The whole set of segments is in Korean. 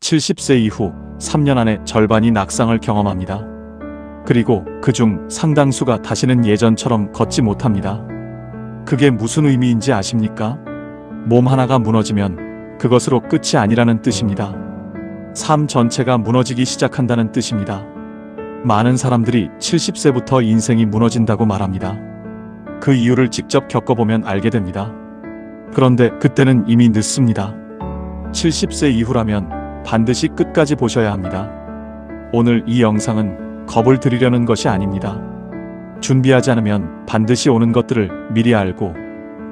70세 이후 3년 안에 절반이 낙상을 경험합니다. 그리고 그중 상당수가 다시는 예전처럼 걷지 못합니다. 그게 무슨 의미인지 아십니까? 몸 하나가 무너지면 그것으로 끝이 아니라는 뜻입니다. 삶 전체가 무너지기 시작한다는 뜻입니다. 많은 사람들이 70세부터 인생이 무너진다고 말합니다. 그 이유를 직접 겪어보면 알게 됩니다. 그런데 그때는 이미 늦습니다. 70세 이후라면 반드시 끝까지 보셔야 합니다. 오늘 이 영상은 겁을 드리려는 것이 아닙니다. 준비하지 않으면 반드시 오는 것들을 미리 알고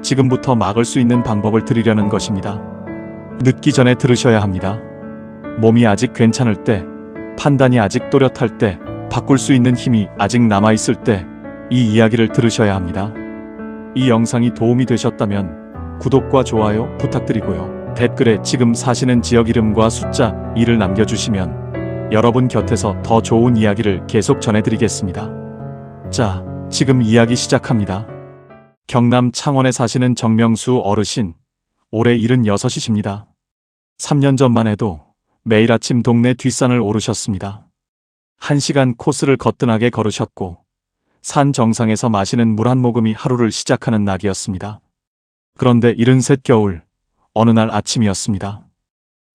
지금부터 막을 수 있는 방법을 드리려는 것입니다. 늦기 전에 들으셔야 합니다. 몸이 아직 괜찮을 때, 판단이 아직 또렷할 때, 바꿀 수 있는 힘이 아직 남아있을 때 이 이야기를 들으셔야 합니다. 이 영상이 도움이 되셨다면 구독과 좋아요 부탁드리고요. 댓글에 지금 사시는 지역 이름과 숫자 2를 남겨주시면 여러분 곁에서 더 좋은 이야기를 계속 전해드리겠습니다. 자, 지금 이야기 시작합니다. 경남 창원에 사시는 정명수 어르신, 올해 76이십니다. 3년 전만 해도 매일 아침 동네 뒷산을 오르셨습니다. 1시간 코스를 거뜬하게 걸으셨고 산 정상에서 마시는 물 한 모금이 하루를 시작하는 낙이었습니다. 그런데 73 겨울 어느 날 아침이었습니다.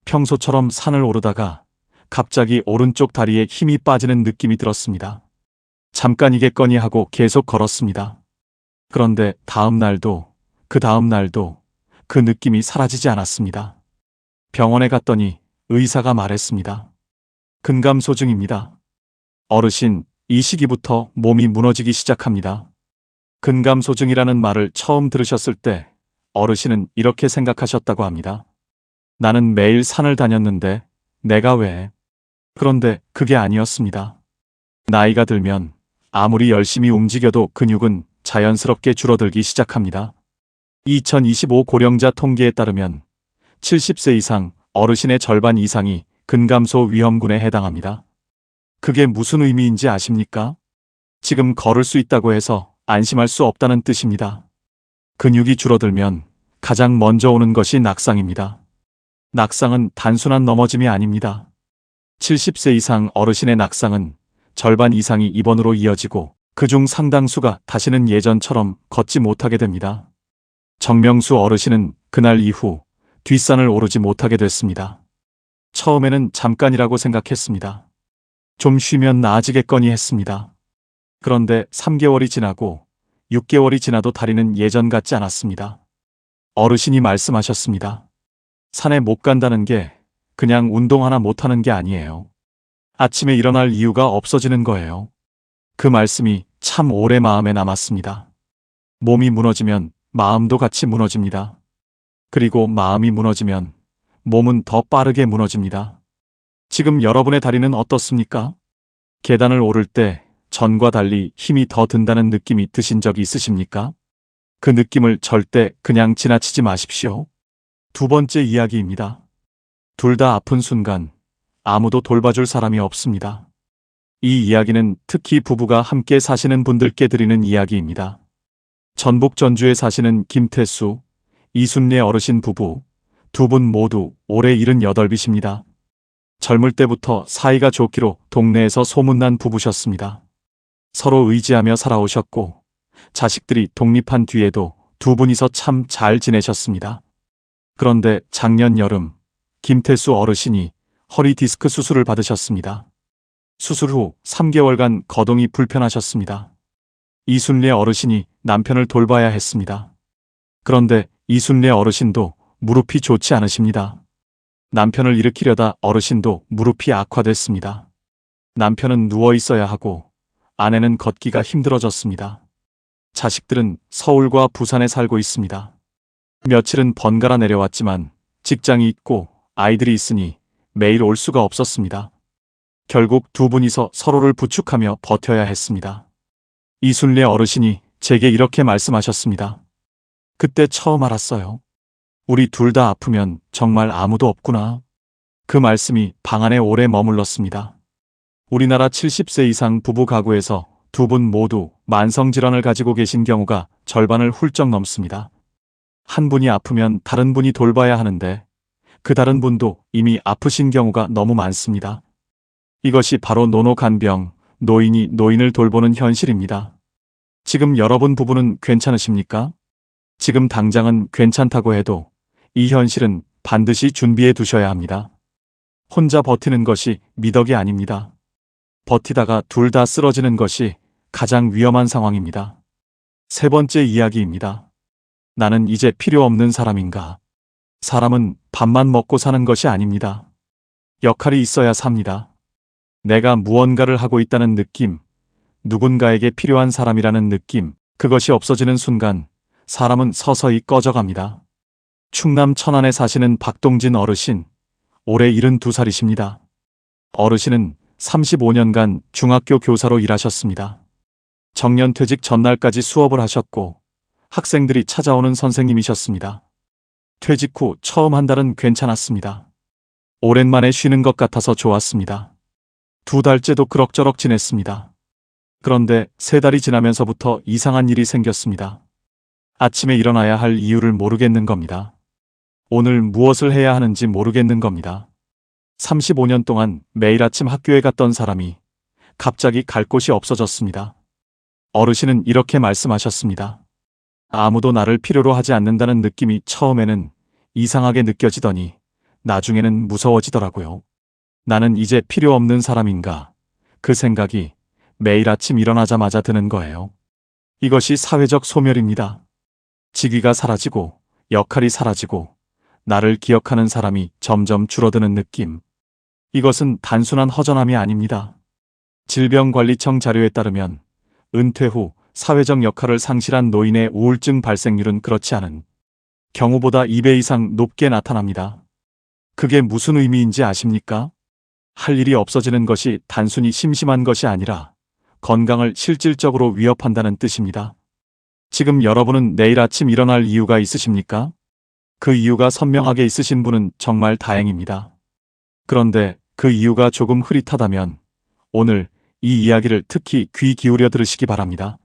평소처럼 산을 오르다가 갑자기 오른쪽 다리에 힘이 빠지는 느낌이 들었습니다. 잠깐이겠거니 하고 계속 걸었습니다. 그런데 다음 날도 그 다음 날도 그 느낌이 사라지지 않았습니다. 병원에 갔더니 의사가 말했습니다. 근감소증입니다. 어르신, 이 시기부터 몸이 무너지기 시작합니다. 근감소증이라는 말을 처음 들으셨을 때 어르신은 이렇게 생각하셨다고 합니다. 나는 매일 산을 다녔는데 내가 왜? 그런데 그게 아니었습니다. 나이가 들면 아무리 열심히 움직여도 근육은 자연스럽게 줄어들기 시작합니다. 2025 고령자 통계에 따르면 70세 이상 어르신의 절반 이상이 근감소 위험군에 해당합니다. 그게 무슨 의미인지 아십니까? 지금 걸을 수 있다고 해서 안심할 수 없다는 뜻입니다. 근육이 줄어들면 가장 먼저 오는 것이 낙상입니다. 낙상은 단순한 넘어짐이 아닙니다. 70세 이상 어르신의 낙상은 절반 이상이 입원으로 이어지고 그중 상당수가 다시는 예전처럼 걷지 못하게 됩니다. 정명수 어르신은 그날 이후 뒷산을 오르지 못하게 됐습니다. 처음에는 잠깐이라고 생각했습니다. 좀 쉬면 나아지겠거니 했습니다. 그런데 3개월이 지나고 6개월이 지나도 다리는 예전 같지 않았습니다. 어르신이 말씀하셨습니다. 산에 못 간다는 게 그냥 운동 하나 못하는 게 아니에요. 아침에 일어날 이유가 없어지는 거예요. 그 말씀이 참 오래 마음에 남았습니다. 몸이 무너지면 마음도 같이 무너집니다. 그리고 마음이 무너지면 몸은 더 빠르게 무너집니다. 지금 여러분의 다리는 어떻습니까? 계단을 오를 때 전과 달리 힘이 더 든다는 느낌이 드신 적이 있으십니까? 그 느낌을 절대 그냥 지나치지 마십시오. 두 번째 이야기입니다. 둘 다 아픈 순간 아무도 돌봐줄 사람이 없습니다. 이 이야기는 특히 부부가 함께 사시는 분들께 드리는 이야기입니다. 전북 전주에 사시는 김태수, 이순례 어르신 부부, 두 분 모두 올해 78이십니다. 젊을 때부터 사이가 좋기로 동네에서 소문난 부부셨습니다. 서로 의지하며 살아오셨고 자식들이 독립한 뒤에도 두 분이서 참 잘 지내셨습니다. 그런데 작년 여름 김태수 어르신이 허리 디스크 수술을 받으셨습니다. 수술 후 3개월간 거동이 불편하셨습니다. 이순례 어르신이 남편을 돌봐야 했습니다. 그런데 이순례 어르신도 무릎이 좋지 않으십니다. 남편을 일으키려다 어르신도 무릎이 악화됐습니다. 남편은 누워 있어야 하고 아내는 걷기가 힘들어졌습니다. 자식들은 서울과 부산에 살고 있습니다. 며칠은 번갈아 내려왔지만 직장이 있고 아이들이 있으니 매일 올 수가 없었습니다. 결국 두 분이서 서로를 부축하며 버텨야 했습니다. 이순례 어르신이 제게 이렇게 말씀하셨습니다. 그때 처음 알았어요. 우리 둘 다 아프면 정말 아무도 없구나. 그 말씀이 방 안에 오래 머물렀습니다. 우리나라 70세 이상 부부 가구에서 두 분 모두 만성질환을 가지고 계신 경우가 절반을 훌쩍 넘습니다. 한 분이 아프면 다른 분이 돌봐야 하는데 그 다른 분도 이미 아프신 경우가 너무 많습니다. 이것이 바로 노노간병, 노인이 노인을 돌보는 현실입니다. 지금 여러분 부부는 괜찮으십니까? 지금 당장은 괜찮다고 해도 이 현실은 반드시 준비해 두셔야 합니다. 혼자 버티는 것이 미덕이 아닙니다. 버티다가 둘 다 쓰러지는 것이 가장 위험한 상황입니다. 세 번째 이야기입니다. 나는 이제 필요 없는 사람인가? 사람은 밥만 먹고 사는 것이 아닙니다. 역할이 있어야 삽니다. 내가 무언가를 하고 있다는 느낌, 누군가에게 필요한 사람이라는 느낌, 그것이 없어지는 순간 사람은 서서히 꺼져갑니다. 충남 천안에 사시는 박동진 어르신, 올해 72살이십니다. 어르신은 35년간 중학교 교사로 일하셨습니다. 정년퇴직 전날까지 수업을 하셨고 학생들이 찾아오는 선생님이셨습니다. 퇴직 후 처음 한 달은 괜찮았습니다. 오랜만에 쉬는 것 같아서 좋았습니다. 2달째도 그럭저럭 지냈습니다. 그런데 3달이 지나면서부터 이상한 일이 생겼습니다. 아침에 일어나야 할 이유를 모르겠는 겁니다. 오늘 무엇을 해야 하는지 모르겠는 겁니다. 35년 동안 매일 아침 학교에 갔던 사람이 갑자기 갈 곳이 없어졌습니다. 어르신은 이렇게 말씀하셨습니다. 아무도 나를 필요로 하지 않는다는 느낌이 처음에는 이상하게 느껴지더니 나중에는 무서워지더라고요. 나는 이제 필요 없는 사람인가? 그 생각이 매일 아침 일어나자마자 드는 거예요. 이것이 사회적 소멸입니다. 직위가 사라지고 역할이 사라지고 나를 기억하는 사람이 점점 줄어드는 느낌. 이것은 단순한 허전함이 아닙니다. 질병관리청 자료에 따르면 은퇴 후 사회적 역할을 상실한 노인의 우울증 발생률은 그렇지 않은 경우보다 2배 이상 높게 나타납니다. 그게 무슨 의미인지 아십니까? 할 일이 없어지는 것이 단순히 심심한 것이 아니라 건강을 실질적으로 위협한다는 뜻입니다. 지금 여러분은 내일 아침 일어날 이유가 있으십니까? 그 이유가 선명하게 있으신 분은 정말 다행입니다. 그런데 그 이유가 조금 흐릿하다면 오늘 이 이야기를 특히 귀 기울여 들으시기 바랍니다.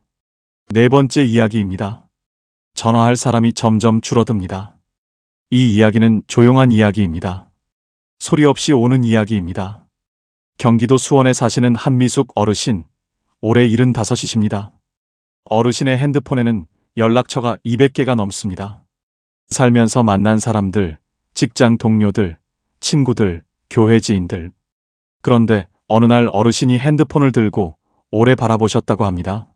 네 번째 이야기입니다. 전화할 사람이 점점 줄어듭니다. 이 이야기는 조용한 이야기입니다. 소리 없이 오는 이야기입니다. 경기도 수원에 사시는 한미숙 어르신, 올해 75이십니다. 어르신의 핸드폰에는 연락처가 200개가 넘습니다. 살면서 만난 사람들, 직장 동료들, 친구들, 교회 지인들. 그런데 어느 날 어르신이 핸드폰을 들고 오래 바라보셨다고 합니다.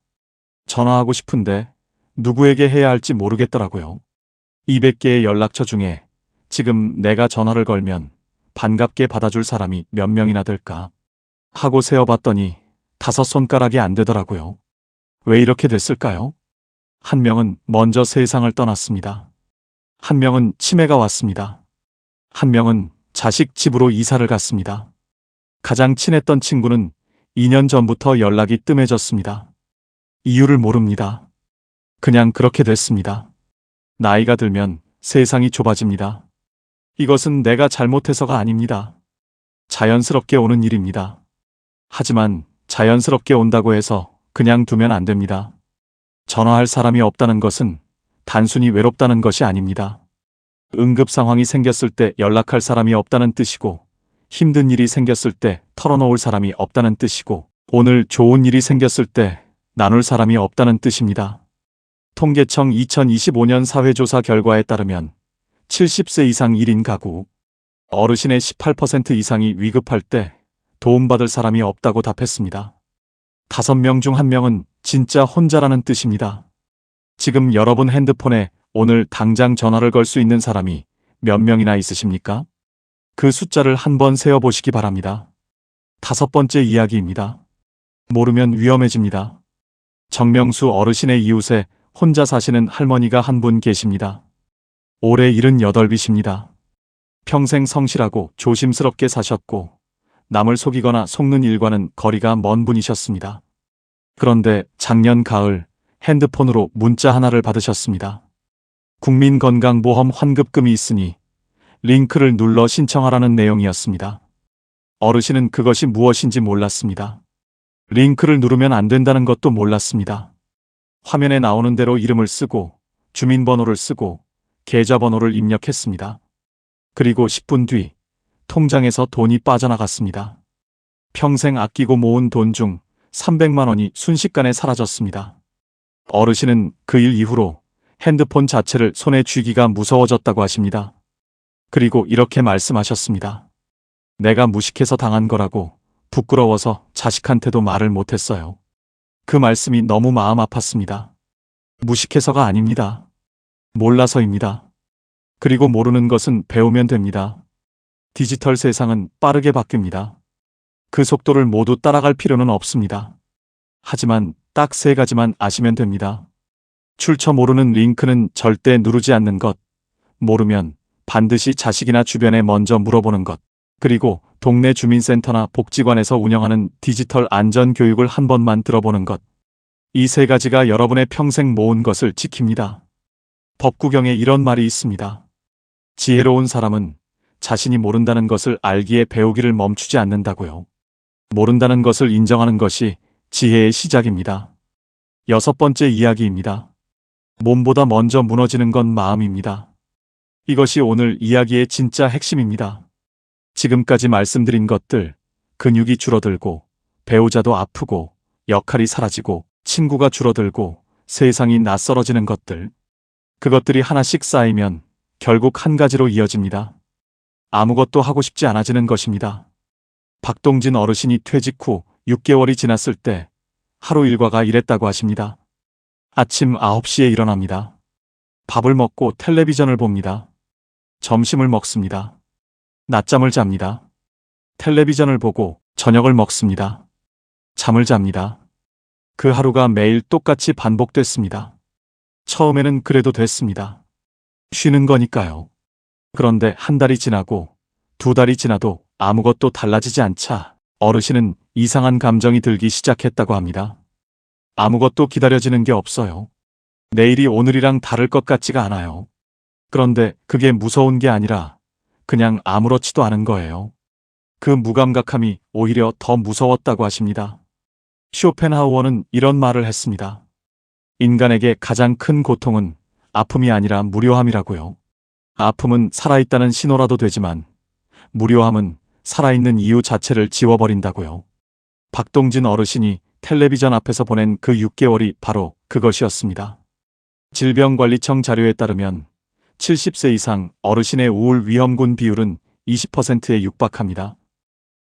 전화하고 싶은데 누구에게 해야 할지 모르겠더라고요. 200개의 연락처 중에 지금 내가 전화를 걸면 반갑게 받아줄 사람이 몇 명이나 될까 하고 세어봤더니 5손가락이 안 되더라고요. 왜 이렇게 됐을까요? 한 명은 먼저 세상을 떠났습니다. 한 명은 치매가 왔습니다. 한 명은 자식 집으로 이사를 갔습니다. 가장 친했던 친구는 2년 전부터 연락이 뜸해졌습니다. 이유를 모릅니다. 그냥 그렇게 됐습니다. 나이가 들면 세상이 좁아집니다. 이것은 내가 잘못해서가 아닙니다. 자연스럽게 오는 일입니다. 하지만 자연스럽게 온다고 해서 그냥 두면 안 됩니다. 전화할 사람이 없다는 것은 단순히 외롭다는 것이 아닙니다. 응급 상황이 생겼을 때 연락할 사람이 없다는 뜻이고, 힘든 일이 생겼을 때 털어놓을 사람이 없다는 뜻이고, 오늘 좋은 일이 생겼을 때 나눌 사람이 없다는 뜻입니다. 통계청 2025년 사회조사 결과에 따르면 70세 이상 1인 가구, 어르신의 18% 이상이 위급할 때 도움받을 사람이 없다고 답했습니다. 5명 중 1명은 진짜 혼자라는 뜻입니다. 지금 여러분 핸드폰에 오늘 당장 전화를 걸 수 있는 사람이 몇 명이나 있으십니까? 그 숫자를 한번 세어보시기 바랍니다. 5번째 이야기입니다. 모르면 위험해집니다. 정명수 어르신의 이웃에 혼자 사시는 할머니가 한 분 계십니다. 올해 78이십니다. 평생 성실하고 조심스럽게 사셨고 남을 속이거나 속는 일과는 거리가 먼 분이셨습니다. 그런데 작년 가을 핸드폰으로 문자 하나를 받으셨습니다. 국민건강보험 환급금이 있으니 링크를 눌러 신청하라는 내용이었습니다. 어르신은 그것이 무엇인지 몰랐습니다. 링크를 누르면 안 된다는 것도 몰랐습니다. 화면에 나오는 대로 이름을 쓰고 주민번호를 쓰고 계좌번호를 입력했습니다. 그리고 10분 뒤 통장에서 돈이 빠져나갔습니다. 평생 아끼고 모은 돈 중 300만 원이 순식간에 사라졌습니다. 어르신은 그 일 이후로 핸드폰 자체를 손에 쥐기가 무서워졌다고 하십니다. 그리고 이렇게 말씀하셨습니다. 내가 무식해서 당한 거라고 부끄러워서 자식한테도 말을 못했어요. 그 말씀이 너무 마음 아팠습니다. 무식해서가 아닙니다. 몰라서입니다. 그리고 모르는 것은 배우면 됩니다. 디지털 세상은 빠르게 바뀝니다. 그 속도를 모두 따라갈 필요는 없습니다. 하지만 딱 3가지만 아시면 됩니다. 출처 모르는 링크는 절대 누르지 않는 것, 모르면 반드시 자식이나 주변에 먼저 물어보는 것, 그리고 동네 주민센터나 복지관에서 운영하는 디지털 안전 교육을 한 번만 들어보는 것. 이 3가지가 여러분의 평생 모은 것을 지킵니다. 법구경에 이런 말이 있습니다. 지혜로운 사람은 자신이 모른다는 것을 알기에 배우기를 멈추지 않는다고요. 모른다는 것을 인정하는 것이 지혜의 시작입니다. 6번째 이야기입니다. 몸보다 먼저 무너지는 건 마음입니다. 이것이 오늘 이야기의 진짜 핵심입니다. 지금까지 말씀드린 것들, 근육이 줄어들고, 배우자도 아프고, 역할이 사라지고, 친구가 줄어들고, 세상이 낯설어지는 것들. 그것들이 하나씩 쌓이면 결국 한 가지로 이어집니다. 아무것도 하고 싶지 않아지는 것입니다. 박동진 어르신이 퇴직 후 6개월이 지났을 때 하루 일과가 이랬다고 하십니다. 아침 9시에 일어납니다. 밥을 먹고 텔레비전을 봅니다. 점심을 먹습니다. 낮잠을 잡니다. 텔레비전을 보고 저녁을 먹습니다. 잠을 잡니다. 그 하루가 매일 똑같이 반복됐습니다. 처음에는 그래도 됐습니다. 쉬는 거니까요. 그런데 한 달이 지나고 2달이 지나도 아무것도 달라지지 않자 어르신은 이상한 감정이 들기 시작했다고 합니다. 아무것도 기다려지는 게 없어요. 내일이 오늘이랑 다를 것 같지가 않아요. 그런데 그게 무서운 게 아니라 그냥 아무렇지도 않은 거예요. 그 무감각함이 오히려 더 무서웠다고 하십니다. 쇼펜하우어는 이런 말을 했습니다. 인간에게 가장 큰 고통은 아픔이 아니라 무료함이라고요. 아픔은 살아있다는 신호라도 되지만 무료함은 살아있는 이유 자체를 지워버린다고요. 박동진 어르신이 텔레비전 앞에서 보낸 그 6개월이 바로 그것이었습니다. 질병관리청 자료에 따르면 70세 이상 어르신의 우울 위험군 비율은 20%에 육박합니다.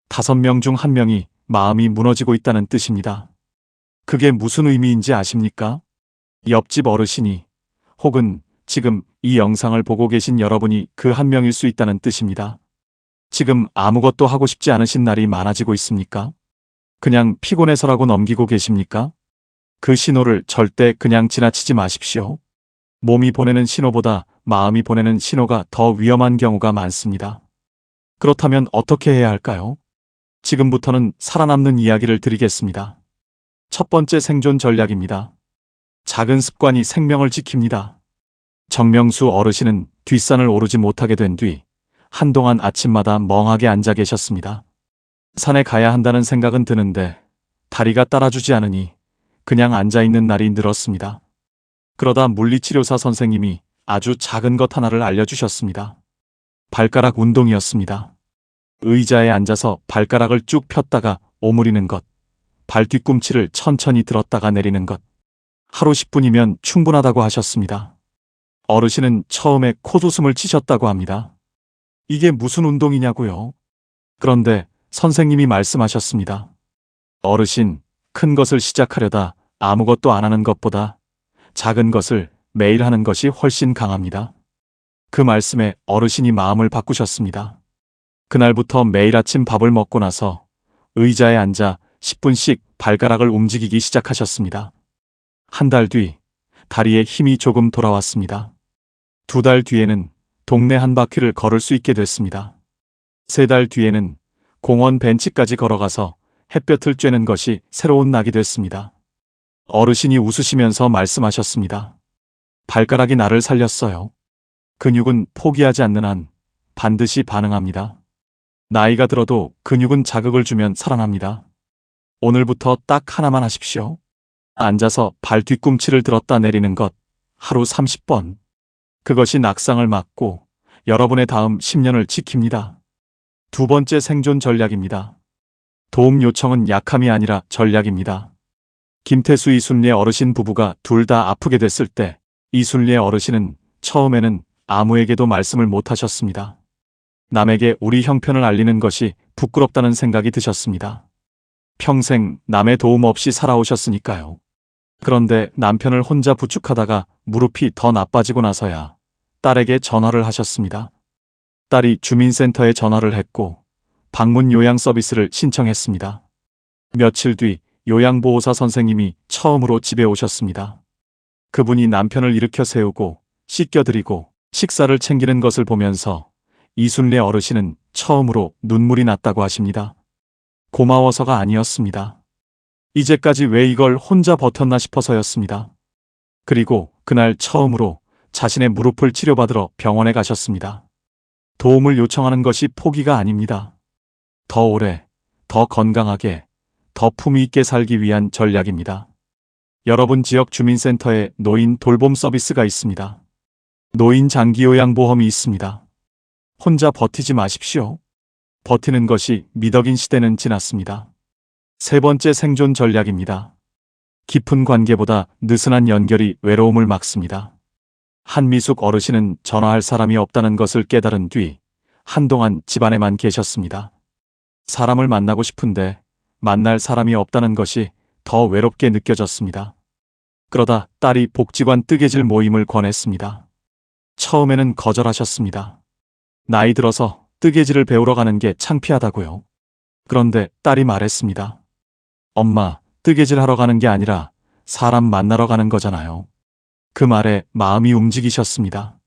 5명 중 1명이 마음이 무너지고 있다는 뜻입니다. 그게 무슨 의미인지 아십니까? 옆집 어르신이 혹은 지금 이 영상을 보고 계신 여러분이 그 1명일 수 있다는 뜻입니다. 지금 아무것도 하고 싶지 않으신 날이 많아지고 있습니까? 그냥 피곤해서라고 넘기고 계십니까? 그 신호를 절대 그냥 지나치지 마십시오. 몸이 보내는 신호보다 마음이 보내는 신호가 더 위험한 경우가 많습니다. 그렇다면 어떻게 해야 할까요? 지금부터는 살아남는 이야기를 드리겠습니다. 첫 번째 생존 전략입니다. 작은 습관이 생명을 지킵니다. 정명수 어르신은 뒷산을 오르지 못하게 된 뒤 한동안 아침마다 멍하게 앉아 계셨습니다. 산에 가야 한다는 생각은 드는데 다리가 따라주지 않으니 그냥 앉아있는 날이 늘었습니다. 그러다 물리치료사 선생님이 아주 작은 것 하나를 알려주셨습니다. 발가락 운동이었습니다. 의자에 앉아서 발가락을 쭉 폈다가 오므리는 것, 발 뒤꿈치를 천천히 들었다가 내리는 것. 하루 10분이면 충분하다고 하셨습니다. 어르신은 처음에 콧웃음을 치셨다고 합니다. 이게 무슨 운동이냐고요? 그런데 선생님이 말씀하셨습니다. 어르신, 큰 것을 시작하려다 아무것도 안 하는 것보다 작은 것을 매일 하는 것이 훨씬 강합니다. 그 말씀에 어르신이 마음을 바꾸셨습니다. 그날부터 매일 아침 밥을 먹고 나서 의자에 앉아 10분씩 발가락을 움직이기 시작하셨습니다. 한 달 뒤 다리에 힘이 조금 돌아왔습니다. 2달 뒤에는 동네 한 바퀴를 걸을 수 있게 됐습니다. 3달 뒤에는 공원 벤치까지 걸어가서 햇볕을 쬐는 것이 새로운 낙이 됐습니다. 어르신이 웃으시면서 말씀하셨습니다. 발가락이 나를 살렸어요. 근육은 포기하지 않는 한 반드시 반응합니다. 나이가 들어도 근육은 자극을 주면 살아납니다. 오늘부터 딱 하나만 하십시오. 앉아서 발 뒤꿈치를 들었다 내리는 것 하루 30번. 그것이 낙상을 막고 여러분의 다음 10년을 지킵니다. 두 번째 생존 전략입니다. 도움 요청은 약함이 아니라 전략입니다. 김태수 이순례 어르신 부부가 둘 다 아프게 됐을 때 이순례 어르신은 처음에는 아무에게도 말씀을 못 하셨습니다. 남에게 우리 형편을 알리는 것이 부끄럽다는 생각이 드셨습니다. 평생 남의 도움 없이 살아오셨으니까요. 그런데 남편을 혼자 부축하다가 무릎이 더 나빠지고 나서야 딸에게 전화를 하셨습니다. 딸이 주민센터에 전화를 했고 방문 요양 서비스를 신청했습니다. 며칠 뒤 요양보호사 선생님이 처음으로 집에 오셨습니다. 그분이 남편을 일으켜 세우고 씻겨드리고 식사를 챙기는 것을 보면서 이순례 어르신은 처음으로 눈물이 났다고 하십니다. 고마워서가 아니었습니다. 이제까지 왜 이걸 혼자 버텼나 싶어서였습니다. 그리고 그날 처음으로 자신의 무릎을 치료받으러 병원에 가셨습니다. 도움을 요청하는 것이 포기가 아닙니다. 더 오래, 더 건강하게, 더 품위 있게 살기 위한 전략입니다. 여러분 지역 주민센터에 노인 돌봄 서비스가 있습니다. 노인 장기요양보험이 있습니다. 혼자 버티지 마십시오. 버티는 것이 미덕인 시대는 지났습니다. 세 번째 생존 전략입니다. 깊은 관계보다 느슨한 연결이 외로움을 막습니다. 한미숙 어르신은 전화할 사람이 없다는 것을 깨달은 뒤 한동안 집안에만 계셨습니다. 사람을 만나고 싶은데 만날 사람이 없다는 것이 더 외롭게 느껴졌습니다. 그러다 딸이 복지관 뜨개질 모임을 권했습니다. 처음에는 거절하셨습니다. 나이 들어서 뜨개질을 배우러 가는 게 창피하다고요. 그런데 딸이 말했습니다. 엄마, 뜨개질 하러 가는 게 아니라 사람 만나러 가는 거잖아요. 그 말에 마음이 움직이셨습니다.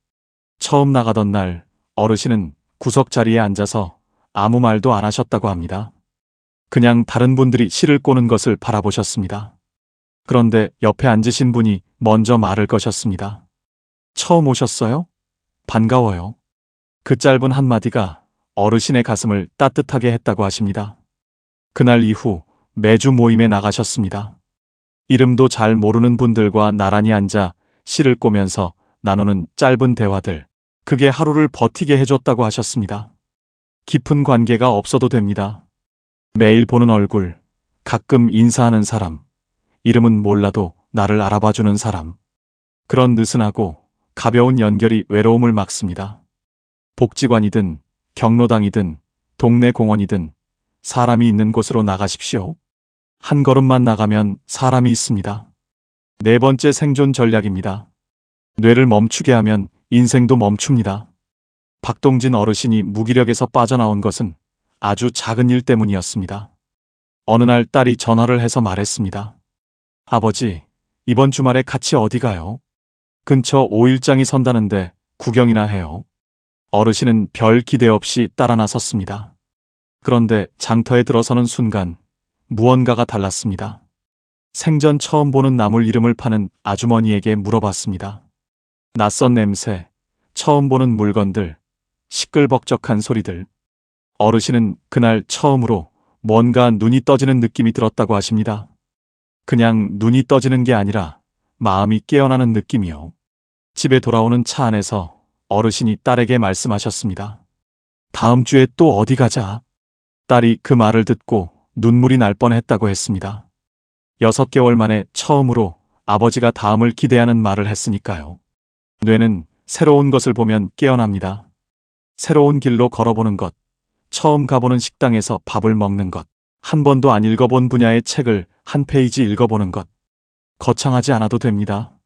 처음 나가던 날 어르신은 구석 자리에 앉아서 아무 말도 안 하셨다고 합니다. 그냥 다른 분들이 실을 꼬는 것을 바라보셨습니다. 그런데 옆에 앉으신 분이 먼저 말을 거셨습니다. 처음 오셨어요? 반가워요. 그 짧은 한마디가 어르신의 가슴을 따뜻하게 했다고 하십니다. 그날 이후 매주 모임에 나가셨습니다. 이름도 잘 모르는 분들과 나란히 앉아 실을 꼬면서 나누는 짧은 대화들, 그게 하루를 버티게 해줬다고 하셨습니다. 깊은 관계가 없어도 됩니다. 매일 보는 얼굴, 가끔 인사하는 사람, 이름은 몰라도 나를 알아봐주는 사람. 그런 느슨하고 가벼운 연결이 외로움을 막습니다. 복지관이든 경로당이든 동네 공원이든 사람이 있는 곳으로 나가십시오. 한 걸음만 나가면 사람이 있습니다. 네 번째 생존 전략입니다. 뇌를 멈추게 하면 인생도 멈춥니다. 박동진 어르신이 무기력에서 빠져나온 것은 아주 작은 일 때문이었습니다. 어느 날 딸이 전화를 해서 말했습니다. 아버지, 이번 주말에 같이 어디 가요? 근처 5일장이 선다는데 구경이나 해요. 어르신은 별 기대 없이 따라 나섰습니다. 그런데 장터에 들어서는 순간 무언가가 달랐습니다. 생전 처음 보는 나물 이름을 파는 아주머니에게 물어봤습니다. 낯선 냄새, 처음 보는 물건들, 시끌벅적한 소리들. 어르신은 그날 처음으로 뭔가 눈이 떠지는 느낌이 들었다고 하십니다. 그냥 눈이 떠지는 게 아니라 마음이 깨어나는 느낌이요. 집에 돌아오는 차 안에서 어르신이 딸에게 말씀하셨습니다. 다음 주에 또 어디 가자. 딸이 그 말을 듣고 눈물이 날 뻔했다고 했습니다. 6개월 만에 처음으로 아버지가 다음을 기대하는 말을 했으니까요. 뇌는 새로운 것을 보면 깨어납니다. 새로운 길로 걸어보는 것, 처음 가보는 식당에서 밥을 먹는 것, 한 번도 안 읽어본 분야의 책을 한 페이지 읽어보는 것. 거창하지 않아도 됩니다.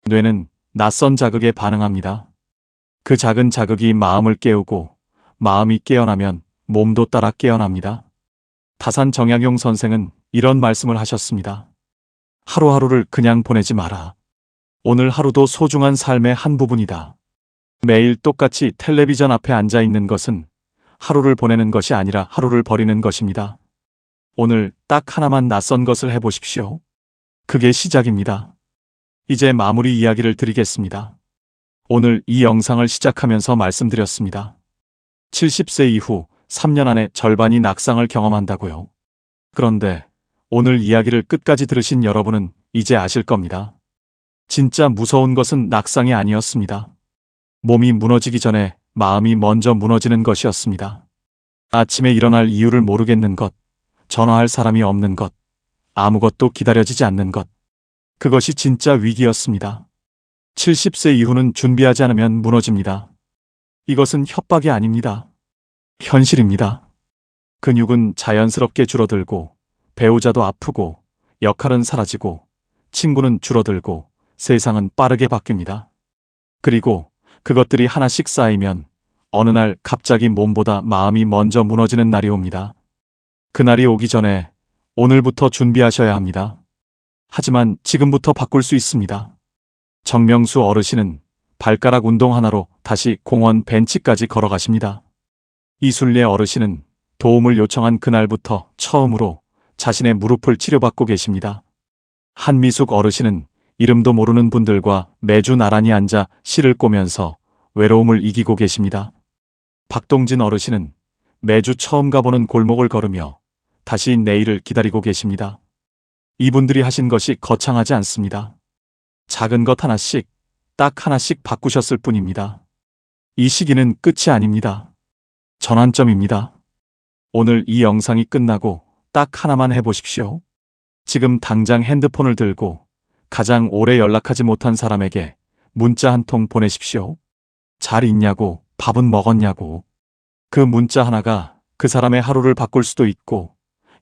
뇌는 낯선 자극에 반응합니다. 그 작은 자극이 마음을 깨우고 마음이 깨어나면 몸도 따라 깨어납니다. 다산 정약용 선생은 이런 말씀을 하셨습니다. 하루하루를 그냥 보내지 마라. 오늘 하루도 소중한 삶의 한 부분이다. 매일 똑같이 텔레비전 앞에 앉아 있는 것은 하루를 보내는 것이 아니라 하루를 버리는 것입니다. 오늘 딱 하나만 낯선 것을 해보십시오. 그게 시작입니다. 이제 마무리 이야기를 드리겠습니다. 오늘 이 영상을 시작하면서 말씀드렸습니다. 70세 이후 3년 안에 절반이 낙상을 경험한다고요. 그런데 오늘 이야기를 끝까지 들으신 여러분은 이제 아실 겁니다. 진짜 무서운 것은 낙상이 아니었습니다. 몸이 무너지기 전에 마음이 먼저 무너지는 것이었습니다. 아침에 일어날 이유를 모르겠는 것, 전화할 사람이 없는 것, 아무것도 기다려지지 않는 것. 그것이 진짜 위기였습니다. 70세 이후는 준비하지 않으면 무너집니다. 이것은 협박이 아닙니다. 현실입니다. 근육은 자연스럽게 줄어들고, 배우자도 아프고, 역할은 사라지고, 친구는 줄어들고, 세상은 빠르게 바뀝니다. 그리고 그것들이 하나씩 쌓이면 어느 날 갑자기 몸보다 마음이 먼저 무너지는 날이 옵니다. 그날이 오기 전에 오늘부터 준비하셔야 합니다. 하지만 지금부터 바꿀 수 있습니다. 정명수 어르신은 발가락 운동 하나로 다시 공원 벤치까지 걸어가십니다. 이순례 어르신은 도움을 요청한 그날부터 처음으로 자신의 무릎을 치료받고 계십니다. 한미숙 어르신은 이름도 모르는 분들과 매주 나란히 앉아 시를 꼬면서 외로움을 이기고 계십니다. 박동진 어르신은 매주 처음 가보는 골목을 걸으며 다시 내일을 기다리고 계십니다. 이분들이 하신 것이 거창하지 않습니다. 작은 것 하나씩, 딱 하나씩 바꾸셨을 뿐입니다. 이 시기는 끝이 아닙니다. 전환점입니다. 오늘 이 영상이 끝나고 딱 하나만 해보십시오. 지금 당장 핸드폰을 들고 가장 오래 연락하지 못한 사람에게 문자 한 통 보내십시오. 잘 있냐고, 밥은 먹었냐고. 그 문자 하나가 그 사람의 하루를 바꿀 수도 있고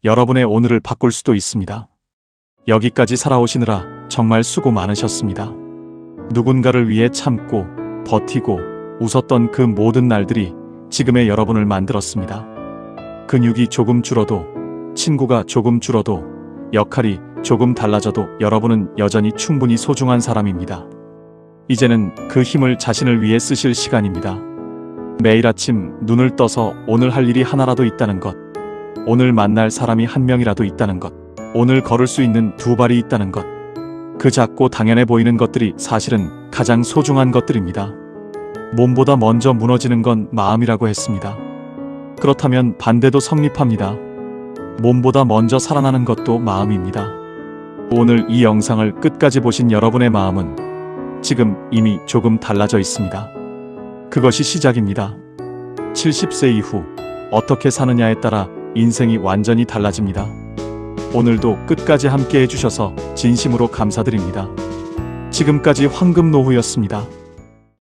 여러분의 오늘을 바꿀 수도 있습니다. 여기까지 살아오시느라 정말 수고 많으셨습니다. 누군가를 위해 참고 버티고 웃었던 그 모든 날들이 지금의 여러분을 만들었습니다. 근육이 조금 줄어도, 친구가 조금 줄어도, 역할이 조금 달라져도 여러분은 여전히 충분히 소중한 사람입니다. 이제는 그 힘을 자신을 위해 쓰실 시간입니다. 매일 아침 눈을 떠서 오늘 할 일이 하나라도 있다는 것, 오늘 만날 사람이 한 명이라도 있다는 것, 오늘 걸을 수 있는 두 발이 있다는 것, 그 작고 당연해 보이는 것들이 사실은 가장 소중한 것들입니다. 몸보다 먼저 무너지는 건 마음이라고 했습니다. 그렇다면 반대도 성립합니다. 몸보다 먼저 살아나는 것도 마음입니다. 오늘 이 영상을 끝까지 보신 여러분의 마음은 지금 이미 조금 달라져 있습니다. 그것이 시작입니다. 70세 이후 어떻게 사느냐에 따라 인생이 완전히 달라집니다. 오늘도 끝까지 함께 해주셔서 진심으로 감사드립니다. 지금까지 황금노후였습니다.